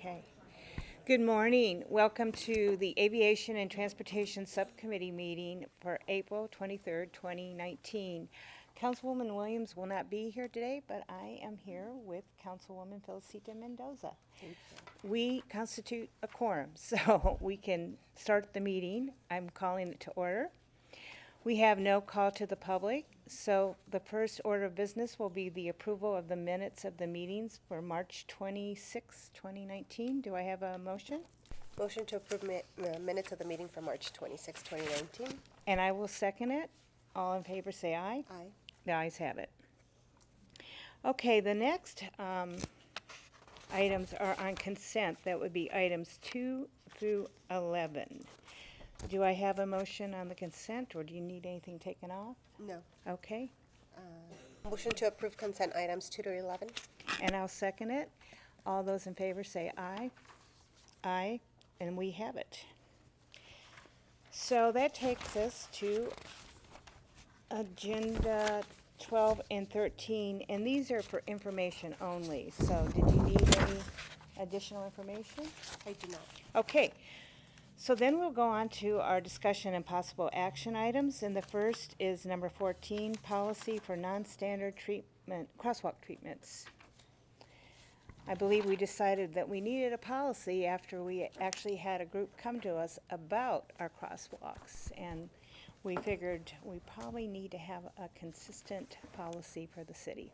Okay. Good morning. Welcome to the Aviation and Transportation Subcommittee meeting for April 23rd, 2019. Councilwoman Williams will not be here today, but I am here with Councilwoman Felicita Mendoza. We constitute a quorum, so we can start the meeting. I'm calling it to order. We have no call to the public, so the first order of business will be the approval of the minutes of the meetings for March 26, 2019. Do I have a motion? Motion to approve minutes of the meeting for March 26, 2019. And I will second it. All in favor say aye. Aye. The ayes have it. Okay, the next items are on consent. That would be items 2 through 11. Do I have a motion on the consent, or do you need anything taken off? No. Okay, Motion to approve consent items 2 to 11. and I'll second it. All those in favor say aye. Aye, and we have it. So that takes us to agenda 12 and 13, and these are for information only. So did you need any additional information? I do not. Okay, so then we'll go on to our discussion and possible action items, and the first is number 14, policy for non-standard treatment, crosswalk treatments. I believe we decided that we needed a policy after we actually had a group come to us about our crosswalks, and we figured we probably need to have a consistent policy for the city.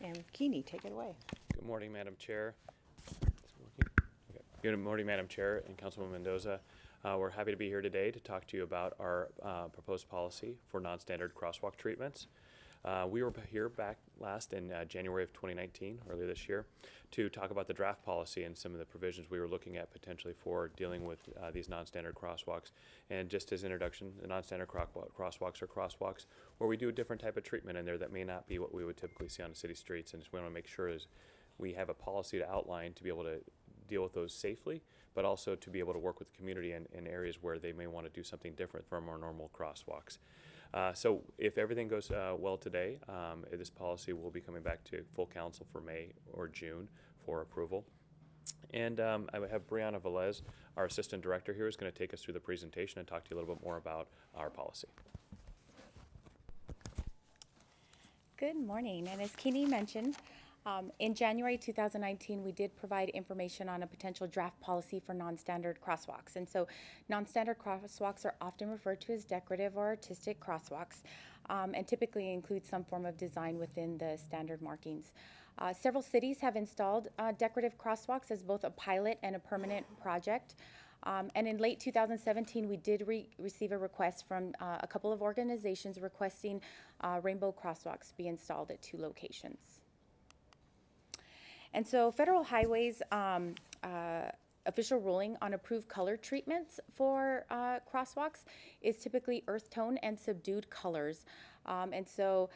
And Keeney, take it away. Good morning, Madam Chair. Is it working? Okay. Good morning, Madam Chair and Councilwoman Mendoza. We're happy to be here today to talk to you about our proposed policy for non-standard crosswalk treatments. We were here back last in January of 2019, earlier this year, to talk about the draft policy and some of the provisions we were looking at potentially for dealing with these non-standard crosswalks. And just as introduction, the non-standard crosswalks are crosswalks where we do a different type of treatment in there that may not be what we would typically see on the city streets. And just we want to make sure is we have a policy to outline to be able to deal with those safely, but also to be able to work with the community in areas where they may want to do something different from our normal crosswalks. So if everything goes well today, this policy will be coming back to full council for May or June for approval. And I have Brianna Velez, our assistant director here, is going to take us through the presentation and talk to you a little bit more about our policy. Good morning, and as Keeney mentioned, in January 2019, we did provide information on a potential draft policy for non-standard crosswalks. And so non-standard crosswalks are often referred to as decorative or artistic crosswalks, and typically include some form of design within the standard markings. Several cities have installed decorative crosswalks as both a pilot and a permanent project. And in late 2017, we did receive a request from a couple of organizations requesting rainbow crosswalks be installed at 2 locations. And so Federal Highway's official ruling on approved color treatments for crosswalks is typically earth tone and subdued colors. And so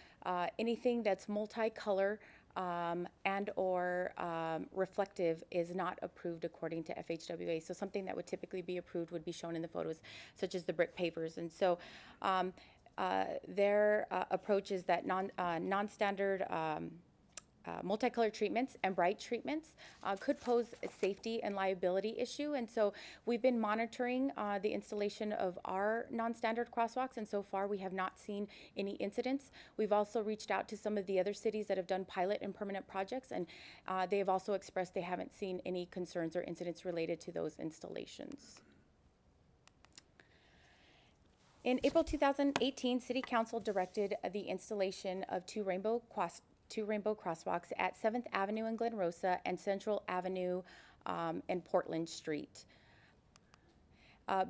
anything that's multicolor and or reflective is not approved according to FHWA. So something that would typically be approved would be shown in the photos, such as the brick pavers. And so their approach is that non-standard multicolor treatments and bright treatments could pose a safety and liability issue. And so we've been monitoring the installation of our non-standard crosswalks, and so far we have not seen any incidents. We've also reached out to some of the other cities that have done pilot and permanent projects, and they have also expressed they haven't seen any concerns or incidents related to those installations. In April 2018, City Council directed the installation of two rainbow crosswalks at 7th Avenue in Glen Rosa and Central Avenue and Portland Street.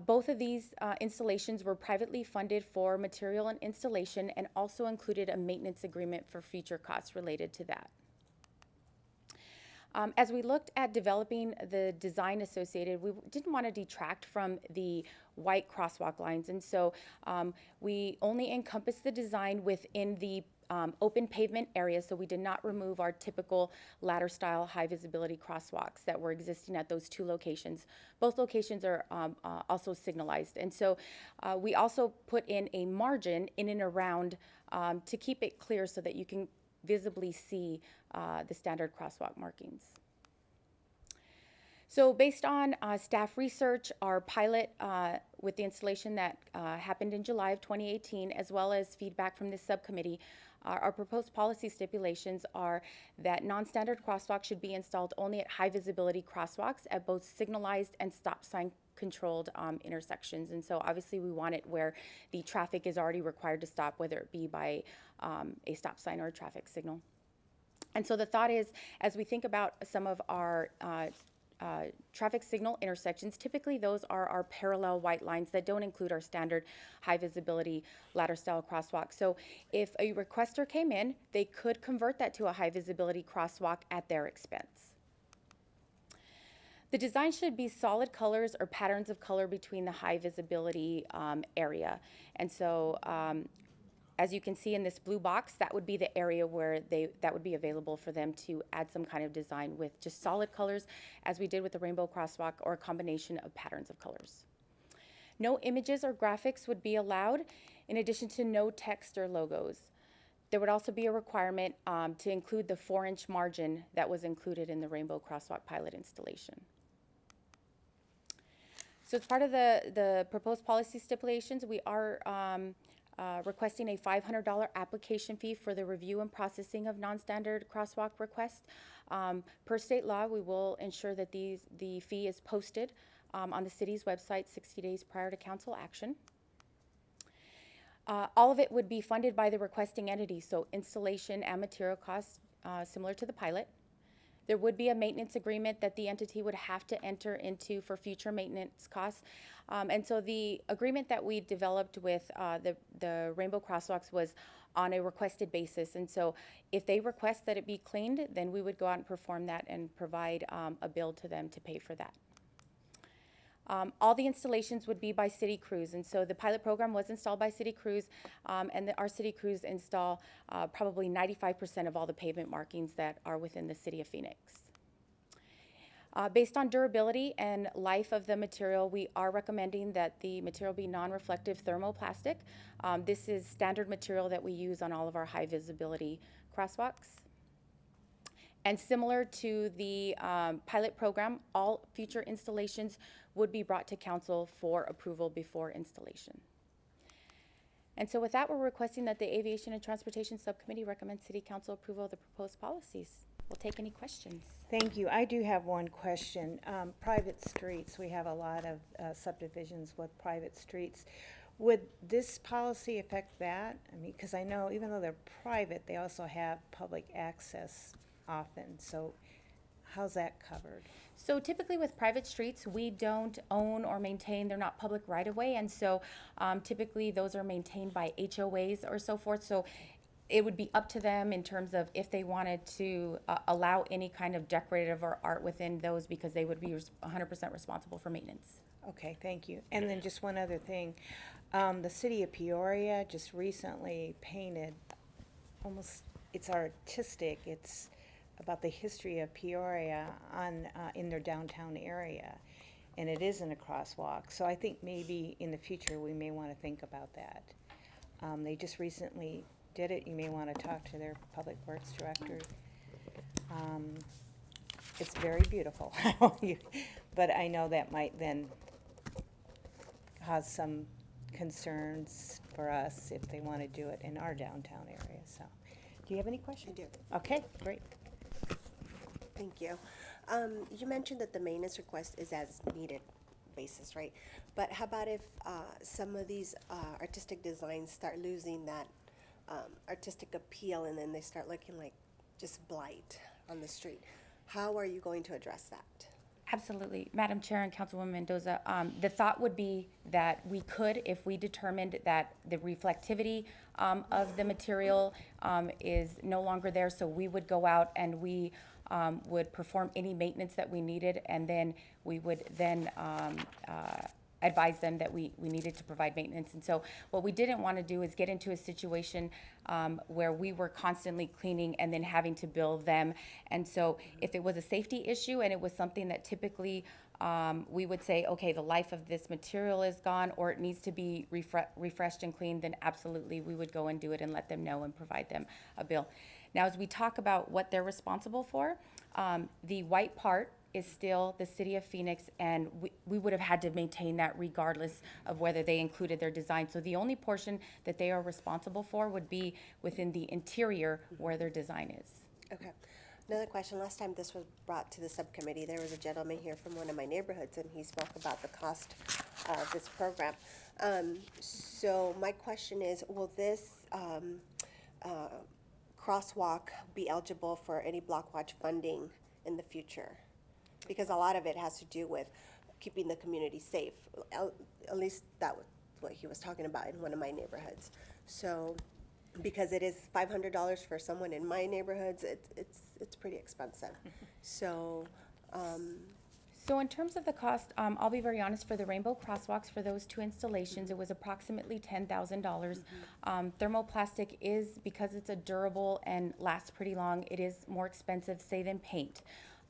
Both of these installations were privately funded for material and installation, and also included a maintenance agreement for future costs related to that. As we looked at developing the design associated, we didn't want to detract from the white crosswalk lines, and so we only encompassed the design within the open pavement areas, so we did not remove our typical ladder style high visibility crosswalks that were existing at those 2 locations. Both locations are also signalized, and so we also put in a margin in and around to keep it clear so that you can visibly see the standard crosswalk markings. So based on staff research, our pilot with the installation that happened in July of 2018, as well as feedback from this subcommittee, our proposed policy stipulations are that non-standard crosswalks should be installed only at high visibility crosswalks at both signalized and stop sign controlled intersections. And so obviously we want it where the traffic is already required to stop, whether it be by a stop sign or a traffic signal. And so the thought is, as we think about some of our traffic signal intersections, typically those are our parallel white lines that don't include our standard high visibility ladder style crosswalk. So if a requester came in, they could convert that to a high visibility crosswalk at their expense. The design should be solid colors or patterns of color between the high visibility area. And so as you can see in this blue box, that would be the area where that would be available for them to add some kind of design with just solid colors, as we did with the rainbow crosswalk, or a combination of patterns of colors. No images or graphics would be allowed, in addition to no text or logos. There would also be a requirement to include the 4-inch margin that was included in the rainbow crosswalk pilot installation. So as part of the proposed policy stipulations, we are requesting a $500 application fee for the review and processing of non-standard crosswalk requests. Per state law, we will ensure that the fee is posted on the city's website 60 days prior to council action. All of it would be funded by the requesting entity, so installation and material costs similar to the pilot. There would be a maintenance agreement that the entity would have to enter into for future maintenance costs. And so the agreement that we developed with the Rainbow Crosswalks was on a requested basis. And so if they request that it be cleaned, then we would go out and perform that and provide a bill to them to pay for that. All the installations would be by city crews, and so the pilot program was installed by city crews, and our city crews install probably 95% of all the pavement markings that are within the city of Phoenix. Based on durability and life of the material, we are recommending that the material be non-reflective thermoplastic. This is standard material that we use on all of our high visibility crosswalks. And similar to the pilot program, all future installations would be brought to council for approval before installation. And so with that, we're requesting that the Aviation and Transportation Subcommittee recommend City Council approval of the proposed policies. We'll take any questions. Thank you. I do have one question. Private streets, we have a lot of subdivisions with private streets. Would this policy affect that? I mean, because I know even though they're private, they also have public access often. So how's that covered? So typically with private streets, we don't own or maintain, they're not public right-of-way, and so typically those are maintained by HOAs or so forth. So it would be up to them in terms of if they wanted to allow any kind of decorative or art within those, because they would be 100% responsible for maintenance. Okay, thank you. And then just one other thing. The city of Peoria just recently painted it's artistic, it's about the history of Peoria in their downtown area, and it isn't a crosswalk. So I think maybe in the future we may want to think about that. They just recently did it. You may want to talk to their public works director. It's very beautiful, but I know that might then cause some concerns for us if they want to do it in our downtown area. So, do you have any questions? I do. Okay, great. Thank you. You mentioned that the maintenance request is as needed basis, right? But how about if some of these artistic designs start losing that artistic appeal, and then they start looking like just blight on the street? How are you going to address that? Absolutely. Madam Chair and Councilwoman Mendoza, the thought would be that we could, if we determined that the reflectivity of the material is no longer there, so we would go out and we would perform any maintenance that we needed, and then we would then advise them that we needed to provide maintenance. And so what we didn't want to do is get into a situation where we were constantly cleaning and then having to bill them. And so if it was a safety issue and it was something that typically we would say, okay, the life of this material is gone, or it needs to be refreshed and cleaned, then absolutely we would go and do it and let them know and provide them a bill. Now, as we talk about what they're responsible for, the white part is still the City of Phoenix, and we would have had to maintain that regardless of whether they included their design. So the only portion that they are responsible for would be within the interior where their design is. Okay. Another question. Last time this was brought to the subcommittee, there was a gentleman here from one of my neighborhoods, and he spoke about the cost of this program. So my question is, will this crosswalk be eligible for any block watch funding in the future? Because a lot of it has to do with keeping the community safe. At least that was what he was talking about in one of my neighborhoods. So, because it is $500 for someone in my neighborhoods, it's pretty expensive. So, So in terms of the cost, I'll be very honest, for the rainbow crosswalks, for those two installations, it was approximately $10,000. Thermoplastic is, because it's a durable and lasts pretty long, it is more expensive, say, than paint.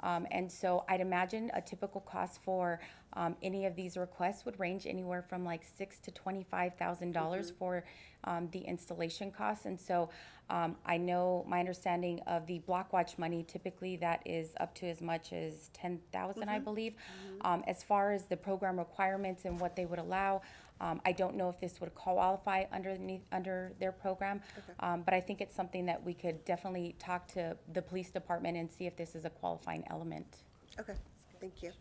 And so I'd imagine a typical cost for any of these requests would range anywhere from like $6,000 to $25,000 for the installation costs. And so I know my understanding of the block watch money, typically that is up to as much as $10,000, I believe. As far as the program requirements and what they would allow, I don't know if this would qualify under their program, but I think it's something that we could definitely talk to the police department and see if this is a qualifying element. okay, thank you.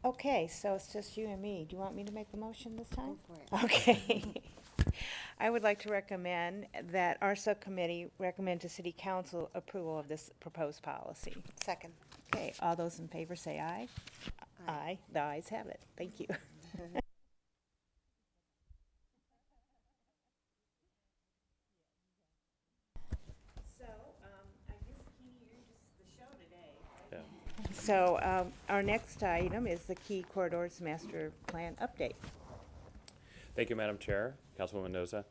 Okay, so it's just you and me. Do you want me to make the motion this time? Go for it. Okay. I would like to recommend that our subcommittee recommend to City Council approval of this proposed policy. Second. Okay, all those in favor say aye. Aye. The ayes have it. Thank you. So, I guess, Keene, you're just the show today. Yeah. So, our next item is the Key Corridors Master Plan update. Thank you, Madam Chair, Councilwoman Mendoza.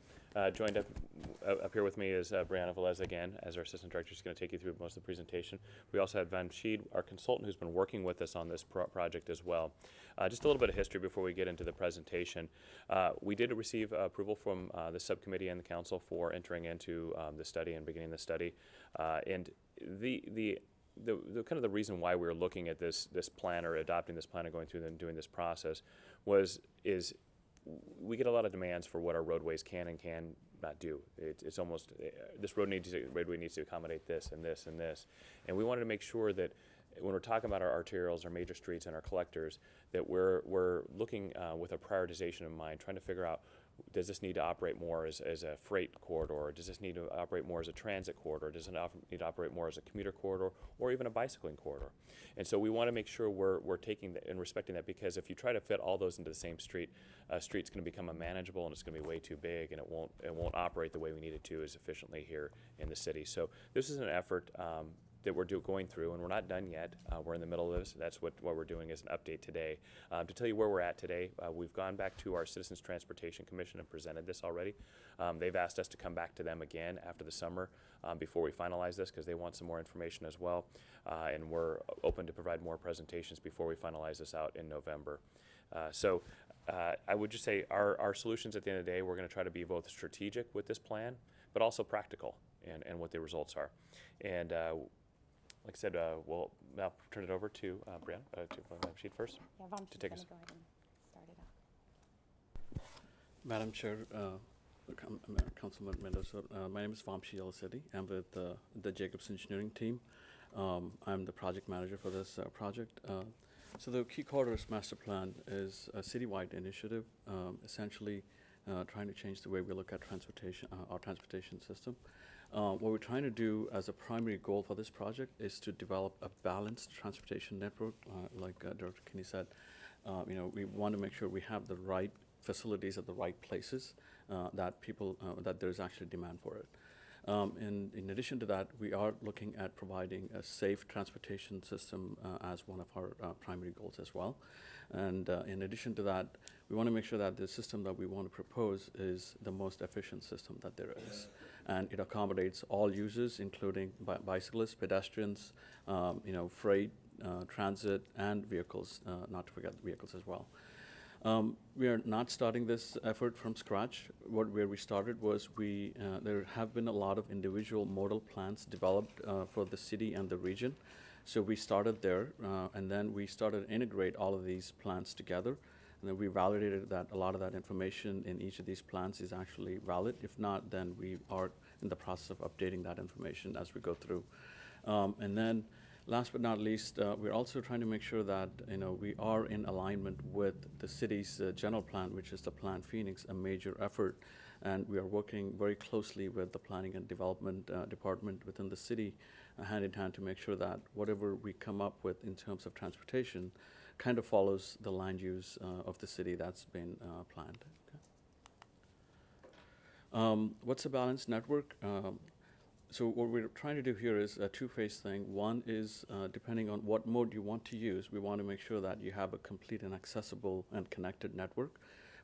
Joined up here with me is Brianna Velez again, as our Assistant Director. She's going to take you through most of the presentation. We also have Van Sheed, our consultant, who's been working with us on this project as well. Just a little bit of history before we get into the presentation. We did receive approval from the subcommittee and the council for entering into the study and beginning the study. And the kind of the reason why we were looking at this plan, or adopting this plan and going through and doing this process is we get a lot of demands for what our roadways can and cannot do. It's almost, this roadway needs to accommodate this and this and this. And we wanted to make sure that when we're talking about our arterials, our major streets, and our collectors, that we're looking with a prioritization in mind, trying to figure out, does this need to operate more as a freight corridor? Does this need to operate more as a transit corridor? Does it need to operate more as a commuter corridor, or even a bicycling corridor? And so we want to make sure we're taking that and respecting that, because if you try to fit all those into the same street, street's going to become unmanageable, and it's going to be way too big, and it won't operate the way we need it to as efficiently here in the city. So this is an effort that we're going through, and we're not done yet. We're in the middle of this. That's what we're doing as an update today. To tell you where we're at today, we've gone back to our Citizens Transportation Commission and presented this already. They've asked us to come back to them again after the summer before we finalize this, because they want some more information as well. And we're open to provide more presentations before we finalize this out in November. So I would just say our solutions at the end of the day, we're going to try to be both strategic with this plan, but also practical and what the results are. And like I said, we'll now turn it over to Brianna, to Madam Sheed first. Yeah, Von, to take us. go ahead and start it off. Madam Chair, Councilman Mendoza, my name is Vamshi Al-Sidi. I'm with the Jacobs Engineering team. I'm the project manager for this project. So the Key Corridors Master Plan is a citywide initiative, essentially trying to change the way we look at transportation, our transportation system. What we're trying to do as a primary goal for this project is to develop a balanced transportation network, like Director Kinney said. We want to make sure we have the right facilities at the right places, that there's actually demand for it. In addition to that, we are looking at providing a safe transportation system as one of our primary goals as well. And in addition to that, we want to make sure that the system that we want to propose is the most efficient system that there is. And it accommodates all users, including bicyclists, pedestrians, freight, transit, and vehicles, not to forget the vehicles as well. We are not starting this effort from scratch. Where we started was there have been a lot of individual modal plans developed for the city and the region. So we started there, and then we started to integrate all of these plans together. And then we validated that a lot of that information in each of these plans is actually valid. If not, then we are in the process of updating that information as we go through. And then last but not least, we're also trying to make sure that we are in alignment with the city's general plan, which is the Plan Phoenix, a major effort. And we are working very closely with the Planning and Development Department within the city, hand in hand, to make sure that whatever we come up with in terms of transportation kind of follows the land use of the city that's been planned. Okay. What's a balanced network? So what we're trying to do here is a two-phase thing. One is depending on what mode you want to use, we want to make sure that you have a complete and accessible and connected network.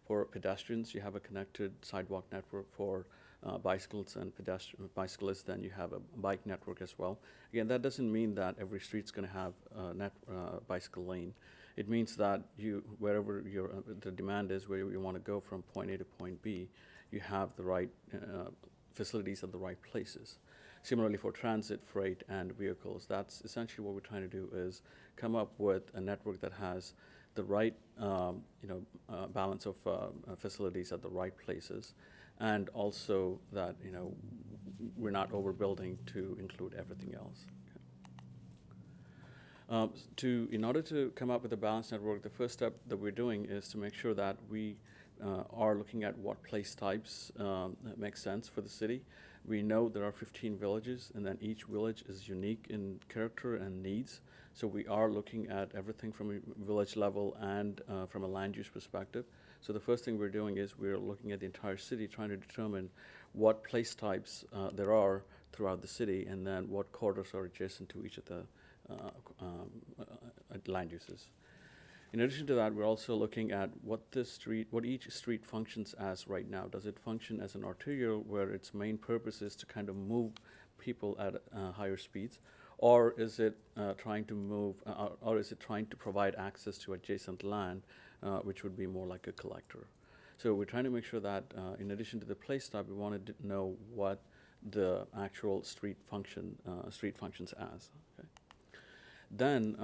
For pedestrians, you have a connected sidewalk network. For bicycles and bicyclists, then you have a bike network as well. Again, that doesn't mean that every street's going to have a bicycle lane. It means that wherever the demand is, where you want to go from point A to point B, you have the right facilities at the right places. Similarly for transit, freight, and vehicles, that's essentially what we're trying to do, is come up with a network that has the right balance of facilities at the right places, and also that we're not overbuilding to include everything else. In order to come up with a balanced network, the first step that we're doing is to make sure that we are looking at what place types make sense for the city. We know there are 15 villages, and then each village is unique in character and needs. So we are looking at everything from a village level and from a land use perspective. So the first thing we're doing is we're looking at the entire city, trying to determine what place types there are throughout the city, and then what corridors are adjacent to each of the land uses. In addition to that, we're also looking at what each street functions as right now. Does it function as an arterial, where its main purpose is to kind of move people at higher speeds, or is it trying to provide access to adjacent land, which would be more like a collector? So we're trying to make sure that in addition to the place type, we wanted to know what the actual street functions as. Okay. Then,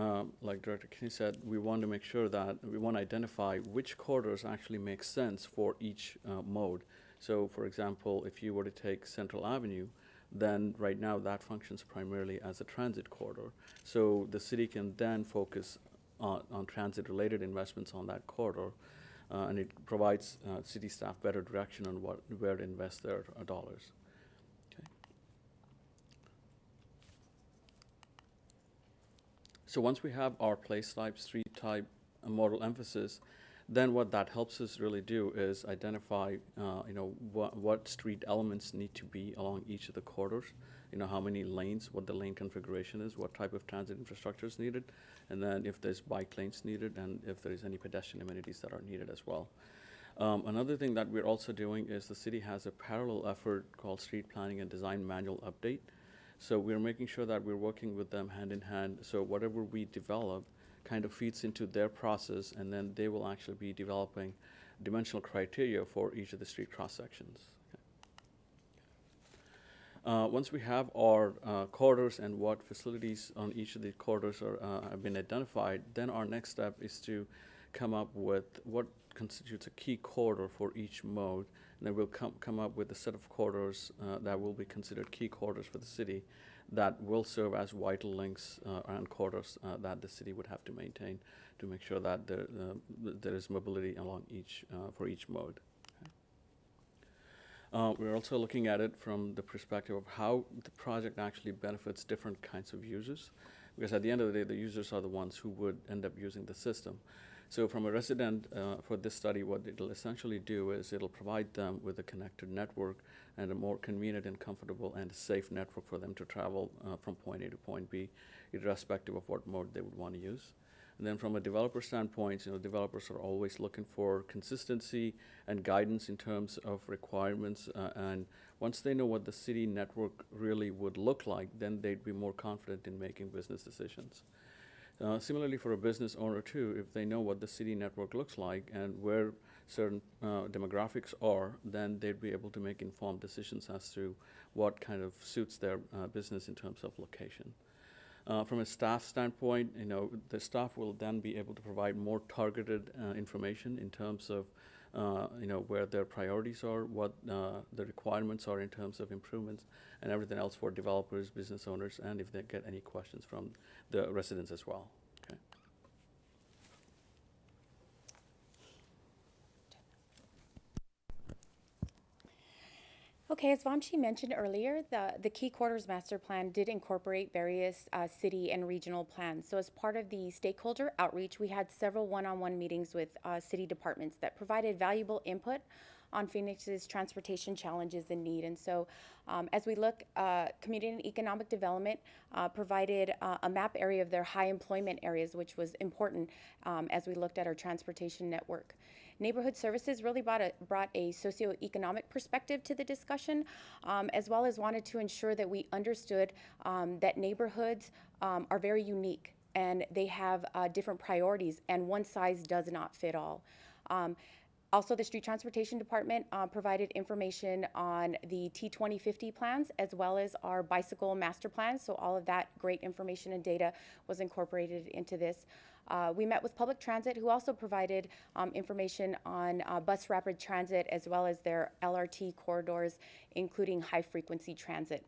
like Director Kinney said, we want to make sure that we want to identify which corridors actually make sense for each mode. So, for example, if you were to take Central Avenue, then right now that functions primarily as a transit corridor. So the city can then focus on transit-related investments on that corridor, and it provides city staff better direction on where to invest their dollars. So once we have our place type, street type, modal emphasis, then what that helps us really do is identify, what street elements need to be along each of the corridors. How many lanes, what the lane configuration is, what type of transit infrastructure is needed, and then if there's bike lanes needed, and if there's any pedestrian amenities that are needed as well. Another thing that we're also doing is the city has a parallel effort called Street Planning and Design Manual Update. So we're making sure that we're working with them hand in hand, so whatever we develop kind of feeds into their process, and then they will actually be developing dimensional criteria for each of the street cross sections. Okay. Once we have our corridors and what facilities on each of the corridors have been identified, then our next step is to come up with what constitutes a key corridor for each mode. And then we'll come up with a set of corridors that will be considered key corridors for the city, that will serve as vital links and corridors that the city would have to maintain to make sure that there is mobility along for each mode. Okay. We're also looking at it from the perspective of how the project actually benefits different kinds of users, because at the end of the day, the users are the ones who would end up using the system. So from a resident, for this study, what it'll essentially do is it'll provide them with a connected network and a more convenient and comfortable and safe network for them to travel from point A to point B, irrespective of what mode they would want to use. And then from a developer standpoint, developers are always looking for consistency and guidance in terms of requirements. And once they know what the city network really would look like, then they'd be more confident in making business decisions. Similarly, for a business owner too, if they know what the city network looks like and where certain demographics are, then they'd be able to make informed decisions as to what kind of suits their business in terms of location. From a staff standpoint, the staff will then be able to provide more targeted information in terms of where their priorities are, what the requirements are in terms of improvements, and everything else for developers, business owners, and if they get any questions from the residents as well. Okay. Okay, as Vamshi mentioned earlier, the Key Quarters Master Plan did incorporate various city and regional plans. So as part of the stakeholder outreach, we had several one-on-one meetings with city departments that provided valuable input on Phoenix's transportation challenges and need. And so as we look, Community and Economic Development provided a map area of their high employment areas, which was important as we looked at our transportation network. Neighborhood Services really brought a socioeconomic perspective to the discussion, as well as wanted to ensure that we understood that neighborhoods are very unique and they have different priorities, and one size does not fit all. Also, the Street Transportation Department provided information on the T2050 plans as well as our bicycle master plans. So all of that great information and data was incorporated into this. We met with Public Transit, who also provided information on bus rapid transit as well as their LRT corridors, including high-frequency transit.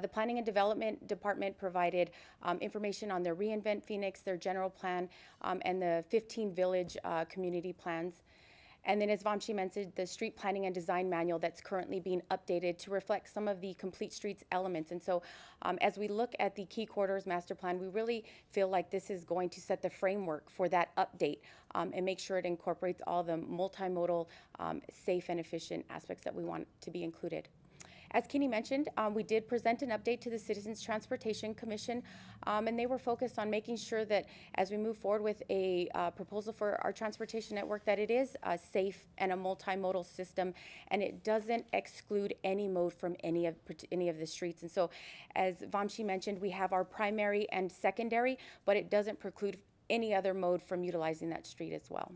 The Planning and Development Department provided information on their Reinvent Phoenix, their general plan, and the 15 village community plans. And then, as Vamshi mentioned, the Street Planning and Design Manual that's currently being updated to reflect some of the Complete Streets elements. And so as we look at the Key Quarters Master Plan, we really feel like this is going to set the framework for that update and make sure it incorporates all the multimodal, safe and efficient aspects that we want to be included. As Kenny mentioned, we did present an update to the Citizens Transportation Commission, and they were focused on making sure that as we move forward with a proposal for our transportation network, that it is a safe and a multimodal system, and it doesn't exclude any mode from any of the streets. And so, as Vamshi mentioned, we have our primary and secondary, but it doesn't preclude any other mode from utilizing that street as well.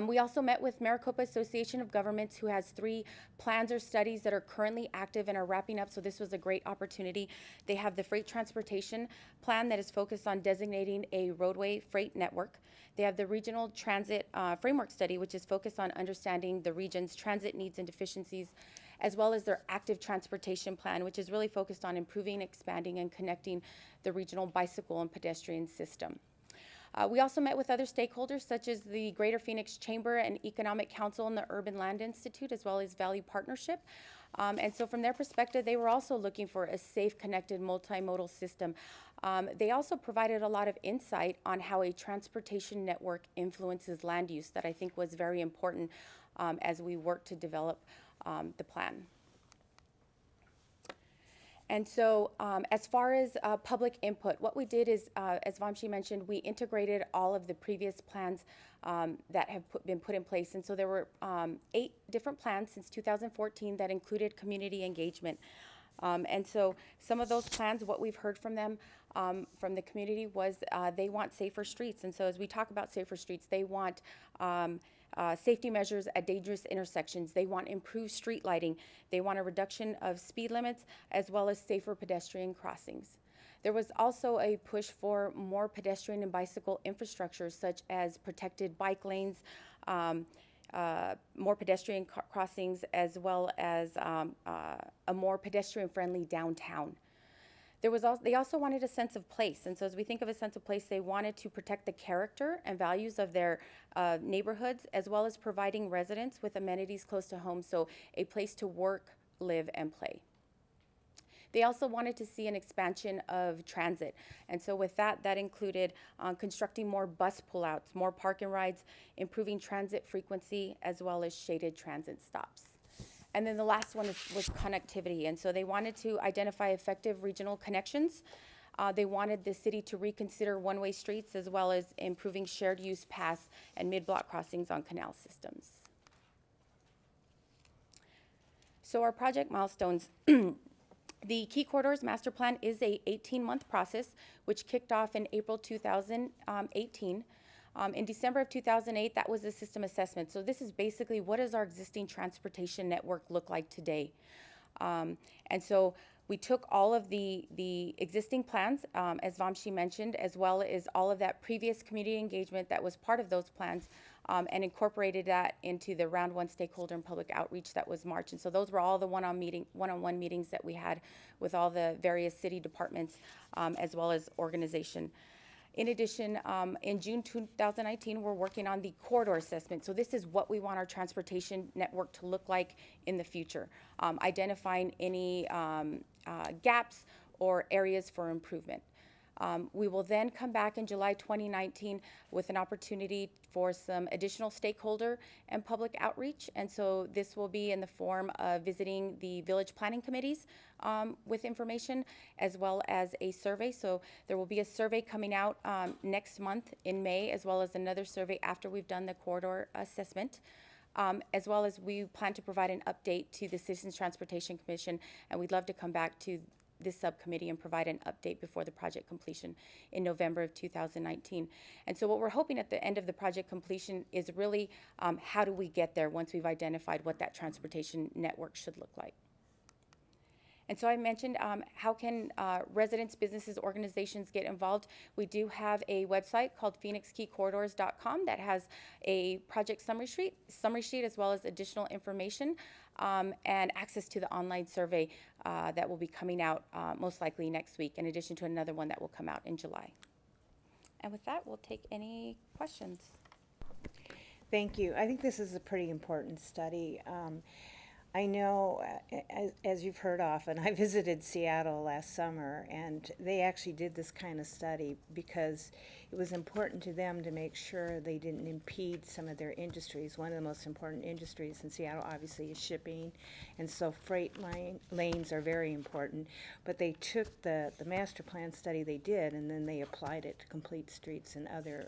We also met with Maricopa Association of Governments, who has 3 plans or studies that are currently active and are wrapping up, so this was a great opportunity. They have the Freight Transportation Plan that is focused on designating a roadway freight network. They have the Regional Transit Framework Study, which is focused on understanding the region's transit needs and deficiencies, as well as their Active Transportation Plan, which is really focused on improving, expanding, and connecting the regional bicycle and pedestrian system. We also met with other stakeholders, such as the Greater Phoenix Chamber and Economic Council and the Urban Land Institute, as well as Valley Partnership. And so from their perspective, they were also looking for a safe, connected, multimodal system. They also provided a lot of insight on how a transportation network influences land use that I think was very important as we work to develop the plan. And so as far as public input, what we did is, as Vamshi mentioned, we integrated all of the previous plans that have been put in place. And so there were 8 different plans since 2014 that included community engagement. And so some of those plans, what we've heard from them, from the community, was they want safer streets. And so as we talk about safer streets, they want safety measures at dangerous intersections. They want improved street lighting. They want a reduction of speed limits, as well as safer pedestrian crossings. There was also a push for more pedestrian and bicycle infrastructure, such as protected bike lanes, more pedestrian crossings, as well as a more pedestrian-friendly downtown. They also wanted a sense of place, and so as we think of a sense of place, they wanted to protect the character and values of their neighborhoods, as well as providing residents with amenities close to home, so a place to work, live, and play. They also wanted to see an expansion of transit, and so with that included constructing more bus pullouts, more park and rides, improving transit frequency, as well as shaded transit stops. And then the last one was connectivity. And so they wanted to identify effective regional connections. They wanted the city to reconsider one-way streets, as well as improving shared use paths and mid-block crossings on canal systems. So our project milestones. The Key Corridors Master Plan is a 18-month process, which kicked off in April 2018. In December of 2008, that was a system assessment. So this is basically, what does our existing transportation network look like today? And so we took all of the existing plans, as Vamshi mentioned, as well as all of that previous community engagement that was part of those plans, and incorporated that into the round one stakeholder and public outreach that was March. And so those were all the one-on-one meetings that we had with all the various city departments, as well as organization. In addition, in June 2019, we're working on the corridor assessment. So this is what we want our transportation network to look like in the future, identifying any gaps or areas for improvement. We will then come back in July 2019 with an opportunity for some additional stakeholder and public outreach. And so this will be in the form of visiting the village planning committees with information, as well as a survey. So there will be a survey coming out next month in May, as well as another survey after we've done the corridor assessment. As well as we plan to provide an update to the Citizens Transportation Commission, and we'd love to come back to this subcommittee and provide an update before the project completion in November of 2019. And so what we're hoping at the end of the project completion is really how do we get there once we've identified what that transportation network should look like. And so I mentioned how can residents, businesses, organizations get involved. We do have a website called PhoenixKeyCorridors.com that has a project summary sheet as well as additional information and access to the online survey that will be coming out most likely next week, in addition to another one that will come out in July. And with that, we'll take any questions. Thank you. I think this is a pretty important study. I know, as you've heard often, I visited Seattle last summer, and they actually did this kind of study because it was important to them to make sure they didn't impede some of their industries. One of the most important industries in Seattle, obviously, is shipping, and so freight lanes are very important. But they took the master plan study they did, and then they applied it to complete streets and other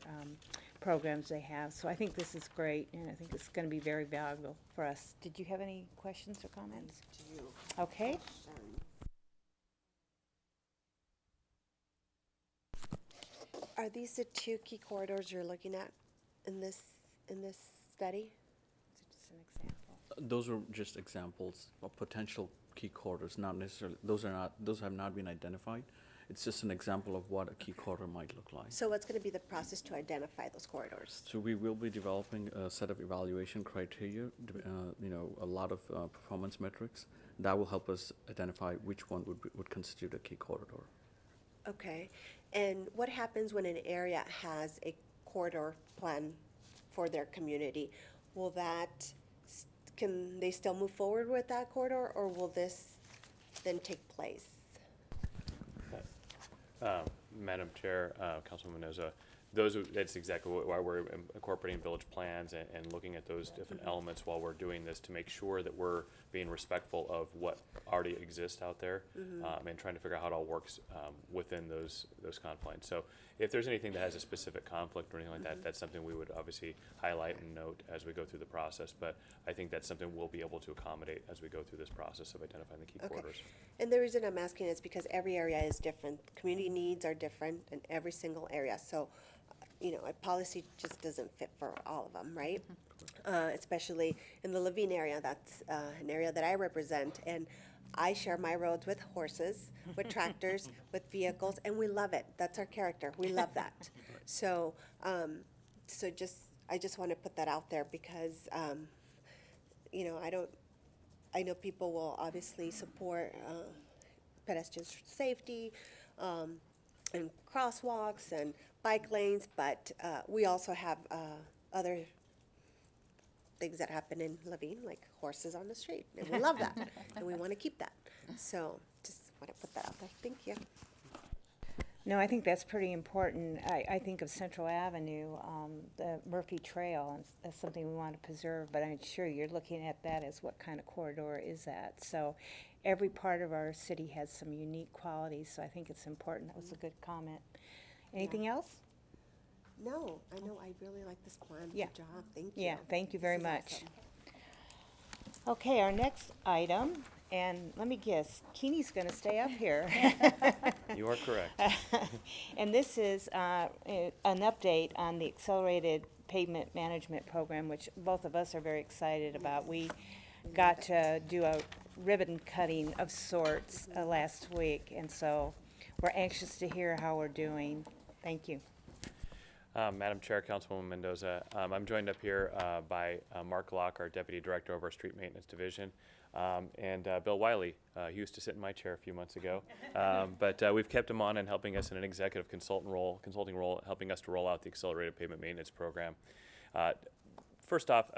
programs they have. So I think this is great, and I think it's going to be very valuable for us. Did you have any questions or comments? Okay. Are these the two key corridors you're looking at in this study? Just an example. Those are just examples of potential key corridors, not necessarily, those have not been identified. It's just an example of what a key corridor might look like. So what's going to be the process to identify those corridors? So we will be developing a set of evaluation criteria, a lot of performance metrics that will help us identify which one would constitute a key corridor. Okay. And what happens when an area has a corridor plan for their community? Will that, can they still move forward with that corridor, or will this then take place? Madam Chair, Councilwoman Mendoza, that's exactly why we're incorporating village plans and looking at those different elements while we're doing this, to make sure that we're being respectful of what already exists out there, and trying to figure out how it all works within those confines. So if there's anything that has a specific conflict or anything like that, that's something we would obviously highlight and note as we go through the process. But I think that's something we'll be able to accommodate as we go through this process of identifying the key corridors. And the reason I'm asking is because every area is different. Community needs are different in every single area. So, a policy just doesn't fit for all of them, right? Especially in the Levine area, that's an area that I represent, and I share my roads with horses, with tractors, with vehicles, and we love it. That's our character. We love that. So, I just want to put that out there because, I know people will obviously support pedestrian safety and crosswalks and bike lanes, but we also have other things that happen in Levine, like horses on the street, and we love that, and we want to keep that. So just want to put that out there. Thank you. No, I think that's pretty important. I think of Central Avenue, the Murphy Trail, as something we want to preserve, but I'm sure you're looking at that as what kind of corridor is that. So every part of our city has some unique qualities, so I think it's important. That was a good comment. Anything else? No, I know. I really like this plan. Yeah. Good job. Thank you. Yeah, thank you very This is much. awesome. Okay, our next item And let me guess, Keeney's going to stay up here. You are correct. And this is an update on the Accelerated Pavement Management Program, which both of us are very excited about. We got to do a ribbon cutting of sorts last week, and so we're anxious to hear how we're doing. Thank you. Madam Chair, Councilwoman Mendoza, I'm joined up here by Mark Locke, our Deputy Director of our Street Maintenance Division, and Bill Wiley. He used to sit in my chair a few months ago, but we've kept him on and helping us in an executive consulting role, helping us to roll out the Accelerated Pavement Maintenance Program. First off,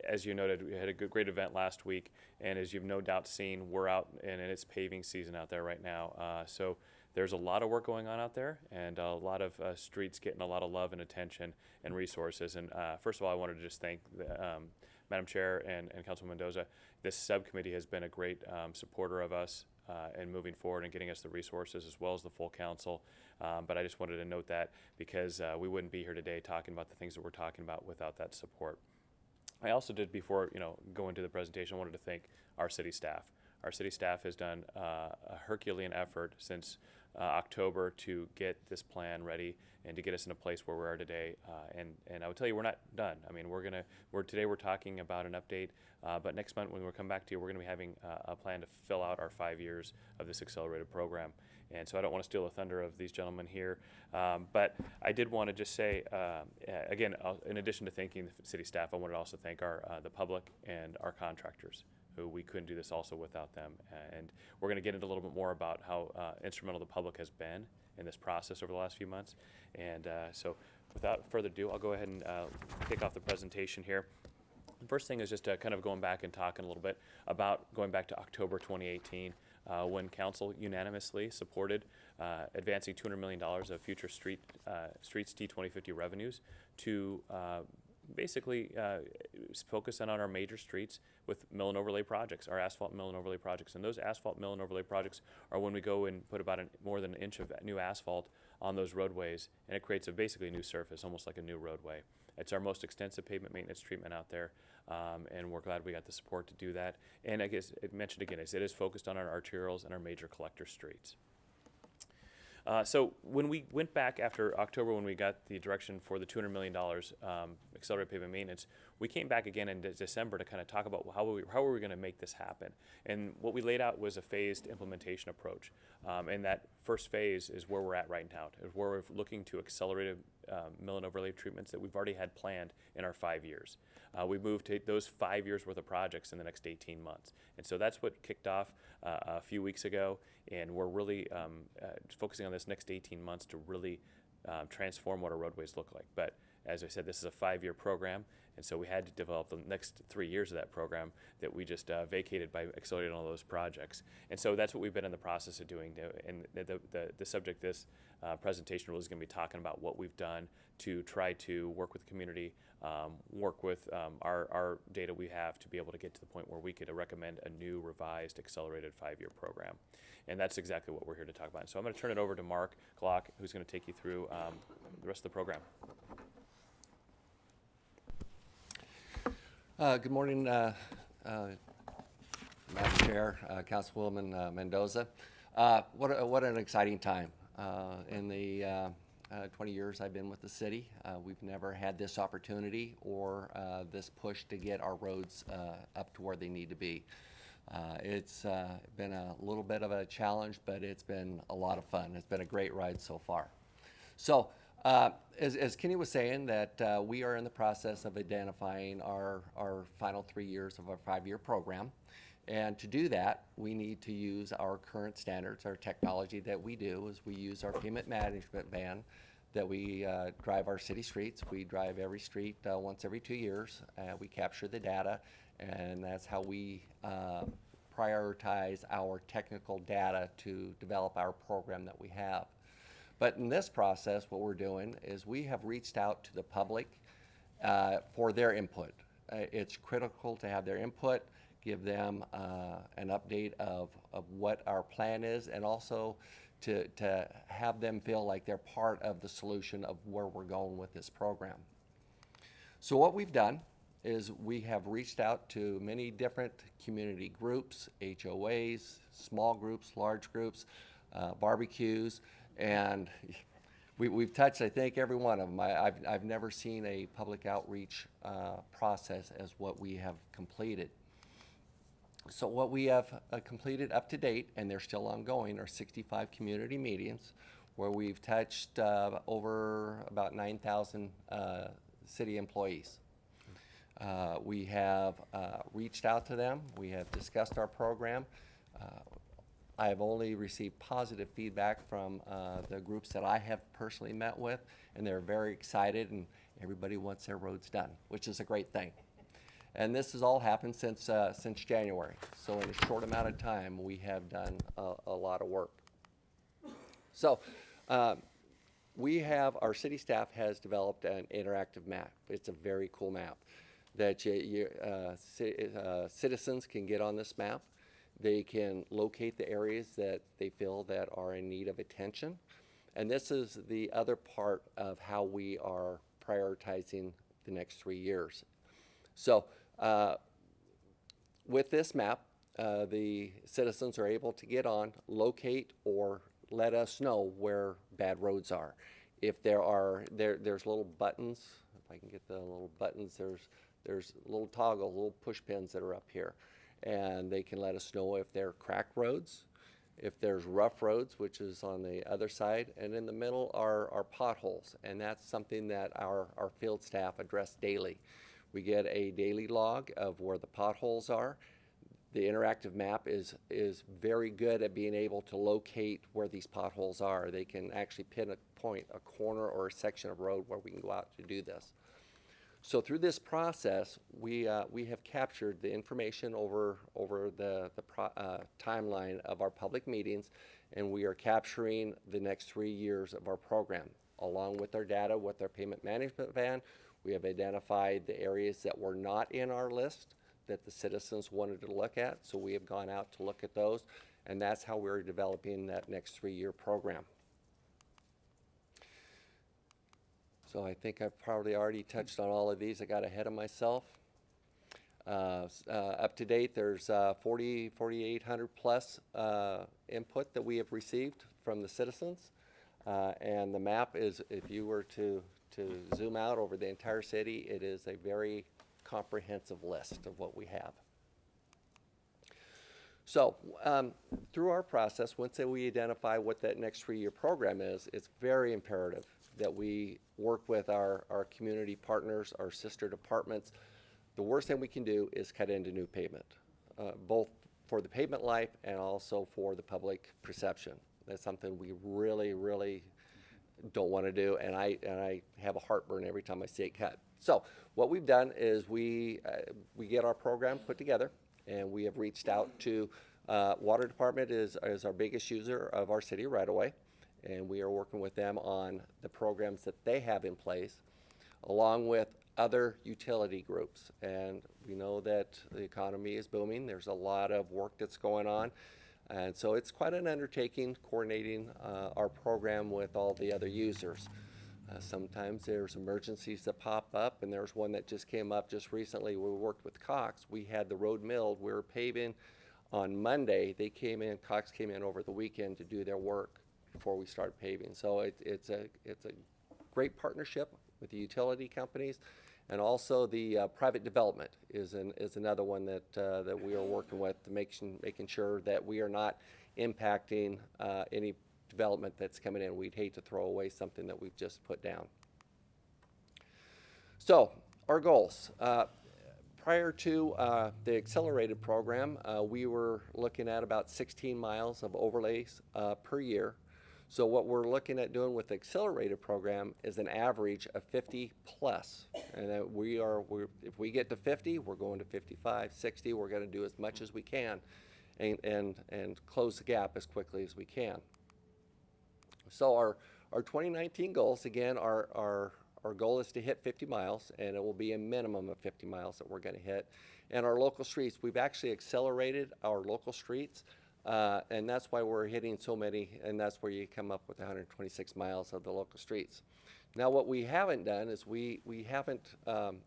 as you noted, we had a great event last week, and as you've no doubt seen, we're out and it's paving season out there right now. So there's a lot of work going on out there, and a lot of streets getting a lot of love and attention and resources. And first of all, I wanted to just thank Madam Chair and Councilman Mendoza. This subcommittee has been a great supporter of us and moving forward and getting us the resources, as well as the full council. But I just wanted to note that because we wouldn't be here today talking about the things that we're talking about without that support. I also did, before going to the presentation, I wanted to thank our city staff. Our city staff has done a Herculean effort since October to get this plan ready and to get us in a place where we are today. And I would tell you, we're not done. I mean, today we're talking about an update, but next month when we come back to you, we're going to be having a plan to fill out our 5 years of this accelerated program. And so I don't want to steal the thunder of these gentlemen here, but I did want to just say, again, in addition to thanking the city staff, I wanted to also thank the public and our contractors, who we couldn't do this also without them. And we're going to get into a little bit more about how instrumental the public has been in this process over the last few months. And so without further ado, I'll go ahead and kick off the presentation here. The first thing is just kind of going back and talking a little bit about going back to October 2018, when council unanimously supported advancing $200 million of future streets T2050 revenues to basically focus on our major streets with mill and overlay projects, our asphalt mill and overlay projects. And those asphalt mill and overlay projects are when we go and put about more than an inch of new asphalt on those roadways, and it creates basically a new surface, almost like a new roadway. It's our most extensive pavement maintenance treatment out there, and we're glad we got the support to do that. And I guess it mentioned again, it is focused on our arterials and our major collector streets. So when we went back after October, when we got the direction for the $200 million accelerated pavement maintenance, we came back again in December to kind of talk about how were we going to make this happen. And what we laid out was a phased implementation approach. And that first phase is where we're at right now, is where we're looking to accelerated mill and overlay treatments that we've already had planned in our 5 years. We moved to those 5 years worth of projects in the next 18 months. And so that's what kicked off a few weeks ago, and we're really focusing on this next 18 months to really transform what our roadways look like. But as I said, this is a 5-year program, and so we had to develop the next 3 years of that program that we just vacated by accelerating all those projects. And so that's what we've been in the process of doing. And the subject of this presentation really is going to be talking about what we've done to try to work with the community, work with our data we have to be able to get to the point where we could recommend a new revised accelerated 5-year program. And that's exactly what we're here to talk about. So I'm going to turn it over to Mark Glock, who's going to take you through the rest of the program. Good morning, Madam Chair, Councilwoman Mendoza. What an exciting time. In the 20 years I've been with the city, we've never had this opportunity or this push to get our roads up to where they need to be. It's been a little bit of a challenge, but it's been a lot of fun. It's been a great ride so far. So as Kenny was saying, that we are in the process of identifying our final 3 years of our 5-year program. And to do that, we need to use our current standards. Our technology that we do is we use our pavement management van that we drive our city streets. We drive every street once every 2 years. We capture the data, and that's how we prioritize our technical data to develop our program that we have. But in this process, what we're doing is we have reached out to the public for their input. It's critical to have their input, give them an update of what our plan is, and also to have them feel like they're part of the solution of where we're going with this program. So what we've done is we have reached out to many different community groups, HOAs, small groups, large groups, barbecues, and we've touched, I think, every one of them. I've never seen a public outreach process as what we have completed. So what we have completed up to date, and they're still ongoing, are 65 community meetings where we've touched over about 9,000 city employees. We have reached out to them. We have discussed our program. I have only received positive feedback from the groups that I have personally met with, and they're very excited, and everybody wants their roads done, which is a great thing. And this has all happened since January. So in a short amount of time, we have done a lot of work. So our city staff has developed an interactive map. It's a very cool map that citizens can get on this map. They can locate the areas that they feel that are in need of attention. And this is the other part of how we are prioritizing the next 3 years. So with this map, the citizens are able to get on, locate, or let us know where bad roads are. If there's little buttons, if I can get the little buttons, there's little toggle, little push pins that are up here. And they can let us know if they're cracked roads, if there's rough roads, which is on the other side, and in the middle are potholes. And that's something that our field staff address daily. We get a daily log of where the potholes are. The interactive map is very good at being able to locate where these potholes are. They can actually pinpoint a corner or a section of road where we can go out to do this. So through this process, we have captured the information over the timeline of our public meetings, and we are capturing the next 3 years of our program. Along with our data, with our payment management van, we have identified the areas that were not in our list that the citizens wanted to look at, so we have gone out to look at those, and that's how we're developing that next 3-year program. So I think I've probably already touched on all of these. I got ahead of myself. Up to date, there's 4,800 plus input that we have received from the citizens. And the map is, if you were to zoom out over the entire city, it is a very comprehensive list of what we have. So through our process, once we identify what that next 3-year program is, it's very imperative that we work with our community partners, our sister departments. The worst thing we can do is cut into new pavement, both for the pavement life and also for the public perception. That's something we really, really don't want to do, and I have a heartburn every time I see it cut. So what we've done is we get our program put together, and we have reached out to Water Department is our biggest user of our city right away, and we are working with them on the programs that they have in place, along with other utility groups. And we know that the economy is booming. There's a lot of work that's going on. And so it's quite an undertaking coordinating our program with all the other users. Sometimes there's emergencies that pop up, and there's one that just came up just recently. We worked with Cox. We had the road milled. We were paving on Monday. They came in, Cox came in over the weekend to do their work before we start paving. So it's a great partnership with the utility companies, and also the private development is another one that we are working with to making sure that we are not impacting any development that's coming in. We'd hate to throw away something that we've just put down. So our goals. Prior to the accelerated program, we were looking at about 16 miles of overlays per year. So what we're looking at doing with the accelerated program is an average of 50 plus. And that if we get to 50, we're going to 55, 60. We're going to do as much as we can and close the gap as quickly as we can. So our 2019 goals, again, our goal is to hit 50 miles, and it will be a minimum of 50 miles that we're going to hit. And our local streets, we've actually accelerated our local streets. And that's why we're hitting so many, and that's where you come up with 126 miles of the local streets. Now, what we haven't done is we haven't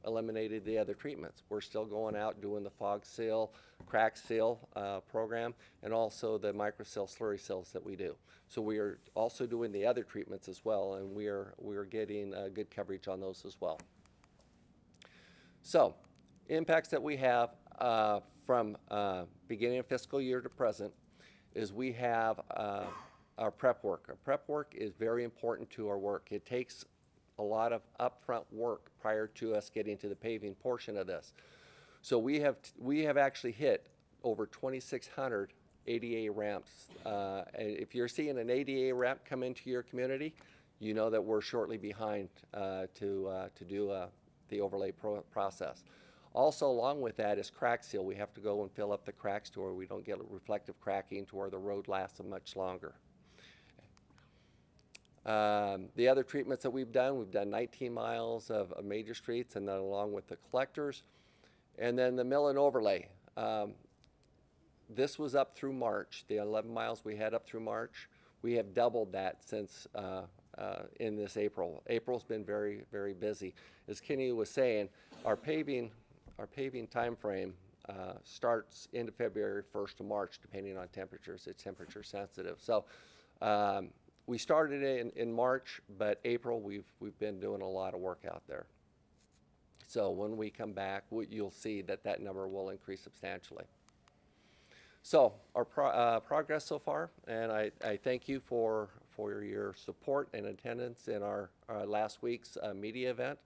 eliminated the other treatments. We're still going out doing the fog seal, crack seal program, and also the microseal slurry seals that we do. So we are also doing the other treatments as well, and we are getting good coverage on those as well. So, impacts that we have from beginning of fiscal year to present is we have our prep work. Our prep work is very important to our work. It takes a lot of upfront work prior to us getting to the paving portion of this. So we have actually hit over 2,600 ADA ramps. And if you're seeing an ADA ramp come into your community, you know that we're shortly behind to do the overlay process. Also, along with that is crack seal. We have to go and fill up the cracks to where we don't get reflective cracking to where the road lasts much longer. The other treatments that we've done 19 miles of major streets, and then along with the collectors. And then the mill and overlay. This was up through March. The 11 miles we had up through March. We have doubled that since in this April. April's been very, very busy. As Kenny was saying, our paving time frame starts into February 1st to March, depending on temperatures. It's temperature sensitive. So we started in March, but April we've been doing a lot of work out there. So when we come back, you'll see that number will increase substantially. So our progress so far, and I thank you for your support and attendance in our last week's media event.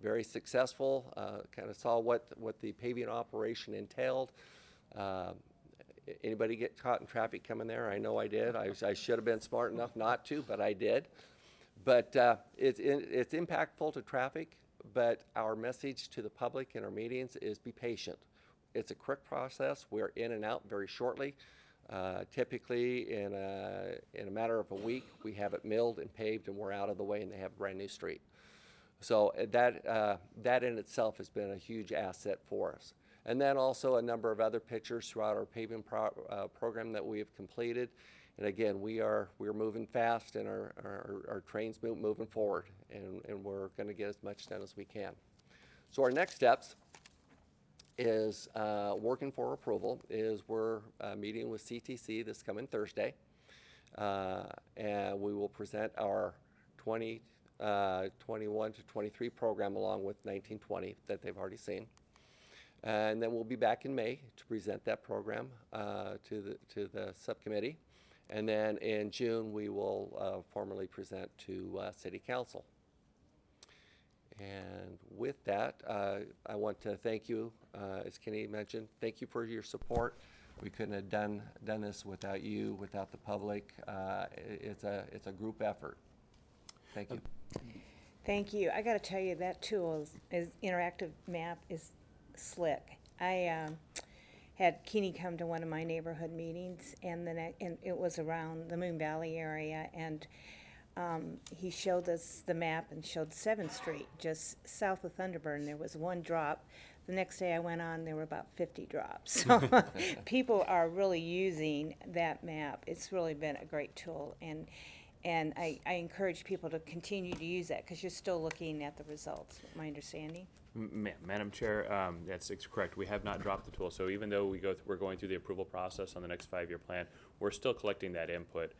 Very successful. Kind of saw what the paving operation entailed. Anybody get caught in traffic coming there? I know I did. I should have been smart enough not to, but I did. But it's impactful to traffic, but our message to the public in our meetings is be patient. It's a quick process. We're in and out very shortly. Typically in a matter of a week, we have it milled and paved and we're out of the way and they have a brand new street. So that in itself has been a huge asset for us. And then also a number of other pictures throughout our paving program that we have completed. And again, we're moving fast and our train's moving forward, and we're going to get as much done as we can. So our next steps is working for approval is we're meeting with CTC this coming Thursday, and we will present our 2021 to 23 program along with 1920 that they've already seen. And then we'll be back in May to present that program to the subcommittee. And then in June, we will formally present to City Council. And with that, I want to thank you, as Kenny mentioned, thank you for your support. We couldn't have done this without you, without the public. It's a group effort. Thank you. Thank you. I got to tell you, that tool is interactive map is slick. I had Keeney come to one of my neighborhood meetings, and it was around the Moon Valley area, and he showed us the map and showed 7th Street, just south of Thunderbird, and there was one drop. The next day I went on, there were about 50 drops. So people are really using that map. It's really been a great tool, and I encourage people to continue to use that because you're still looking at the results, my understanding. Madam Chair, that's correct. We have not dropped the tool. So even though we're going through the approval process on the next 5-year plan, we're still collecting that input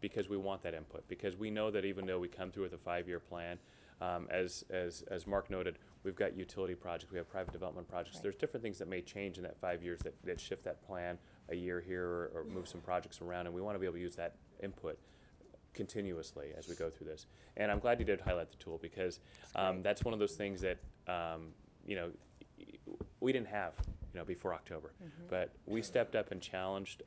because we want that input. Because we know that even though we come through with a 5-year plan, as Mark noted, we've got utility projects, we have private development projects. Right. There's different things that may change in that 5 years that shift that plan a year here or move some projects around, and we want to be able to use that input continuously as we go through this. And I'm glad you did highlight the tool because that's one of those things that we didn't have before October. Mm-hmm. But we stepped up and challenged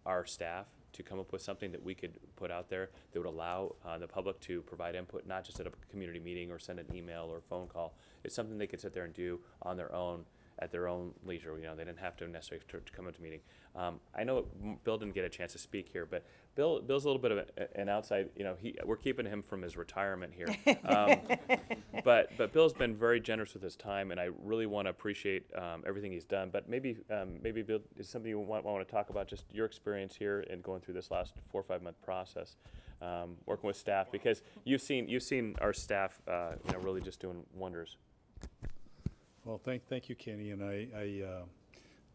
our staff to come up with something that we could put out there that would allow the public to provide input, not just at a community meeting or send an email or phone call. It's something they could sit there and do on their own at their own leisure. You know, they didn't have to necessarily to come into meeting. I know Bill didn't get a chance to speak here, but Bill's a little bit of an outside. You know, we're keeping him from his retirement here. But Bill's been very generous with his time, and I really want to appreciate everything he's done. But maybe Bill, is something you want to talk about, just your experience here and going through this last 4 or 5 month process, working with staff, because you've seen our staff, you know, really just doing wonders. Well, thank you, Kenny, and I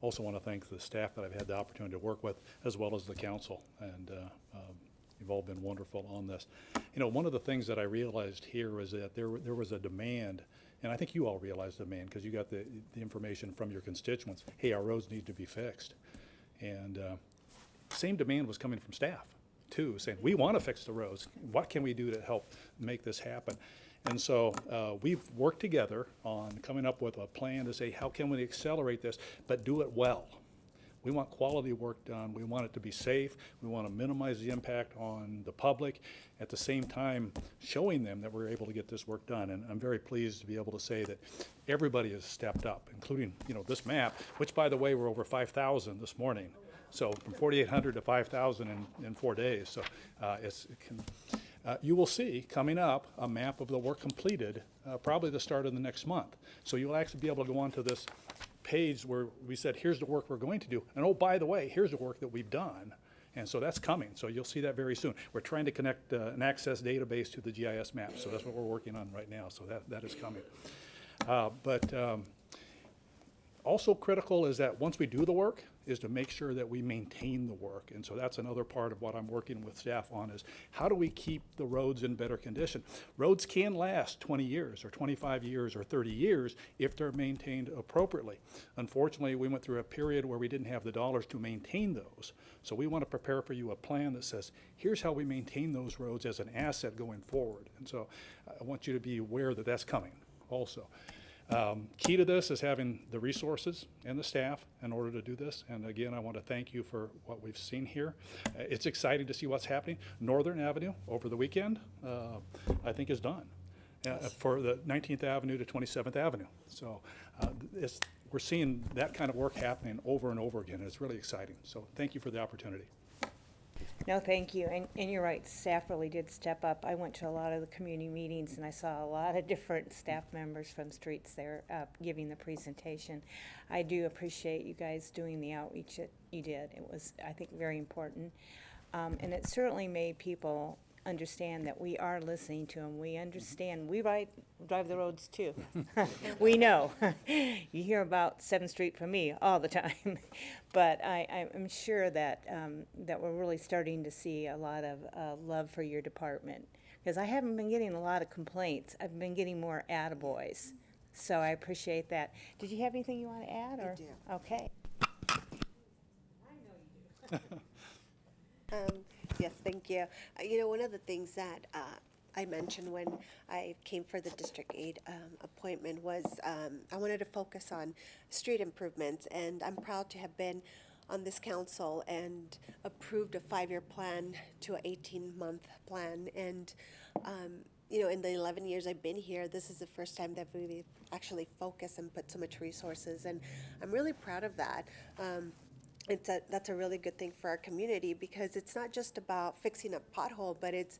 also want to thank the staff that I've had the opportunity to work with, as well as the council, and you've all been wonderful on this. You know, one of the things that I realized here was that there was a demand, and I think you all realized the demand because you got the information from your constituents. Hey, our roads need to be fixed, and same demand was coming from staff too, saying we want to fix the roads. What can we do to help make this happen? And so we've worked together on coming up with a plan to say, how can we accelerate this, but do it well? We want quality work done. We want it to be safe. We want to minimize the impact on the public. At the same time, showing them that we're able to get this work done. And I'm very pleased to be able to say that everybody has stepped up, including, you know, this map, which, by the way, we're over 5,000 this morning. So from 4,800 to 5,000 in 4 days. So you will see coming up a map of the work completed, probably the start of the next month. So you'll actually be able to go onto this page where we said, here's the work we're going to do. And oh, by the way, here's the work that we've done. And so that's coming. So you'll see that very soon. We're trying to connect an access database to the GIS map. So that's what we're working on right now. So that is coming. Also critical is that once we do the work, is to make sure that we maintain the work. And so that's another part of what I'm working with staff on, is how do we keep the roads in better condition? Roads can last 20 years or 25 years or 30 years if they're maintained appropriately. Unfortunately, we went through a period where we didn't have the dollars to maintain those. So we want to prepare for you a plan that says, here's how we maintain those roads as an asset going forward. And so I want you to be aware that that's coming also. Key to this is having the resources and the staff in order to do this. And again, I want to thank you for what we've seen here. It's exciting to see what's happening. Northern Avenue over the weekend, I think, is done for the 19th Avenue to 27th Avenue. So we're seeing that kind of work happening over and over again. And it's really exciting. So thank you for the opportunity. No, thank you. And you're right, staff really did step up. I went to a lot of the community meetings, and I saw a lot of different staff members from streets there giving the presentation. I do appreciate you guys doing the outreach that you did. It was, I think, very important. And it certainly made people understand that we are listening to them. We understand. We drive the roads too. We know. You hear about 7th Street from me all the time. But I'm sure that that we're really starting to see a lot of love for your department. Because I haven't been getting a lot of complaints. I've been getting more attaboys. So I appreciate that. Did you have anything you want to add? Or? I do. Okay. I know you do. Yes, thank you. You know, one of the things that I mentioned when I came for the District 8 appointment was I wanted to focus on street improvements, and I'm proud to have been on this council and approved a 5-year plan to an 18-month plan. And, you know, in the 11 years I've been here, this is the first time that we've actually focused and put so much resources, and I'm really proud of that. That's a really good thing for our community, because it's not just about fixing a pothole, but it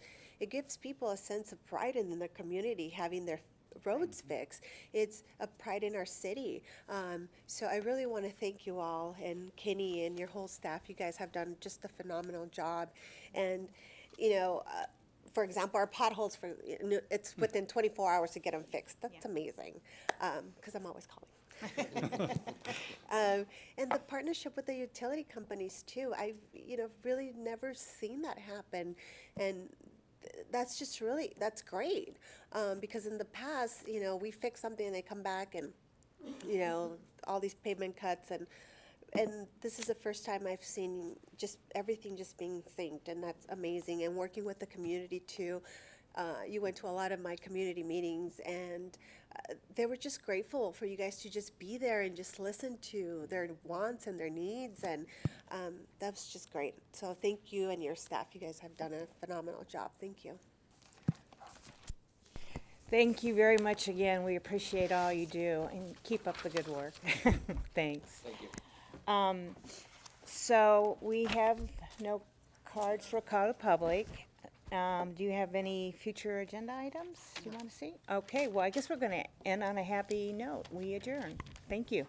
gives people a sense of pride in their community, having their roads fixed. It's a pride in our city. So I really want to thank you all, and Kenny and your whole staff. You guys have done just a phenomenal job. And, you know, for example, our potholes, it's within 24 hours to get them fixed. That's amazing, because I'm always calling. And the partnership with the utility companies too. I've really never seen that happen, and that's just that's great, because in the past, we fix something and they come back and all these pavement cuts, and this is the first time I've seen just everything just being synced, and that's amazing. And working with the community too. You went to a lot of my community meetings, and they were just grateful for you guys to just be there and just listen to their wants and their needs, and that's just great. So thank you and your staff. You guys have done a phenomenal job. Thank you. Thank you very much again. We appreciate all you do, and keep up the good work. Thanks. Thank you. So we have no cards for call to public. Do you have any future agenda items you want to see? Okay, well, I guess we're going to end on a happy note. We adjourn. Thank you.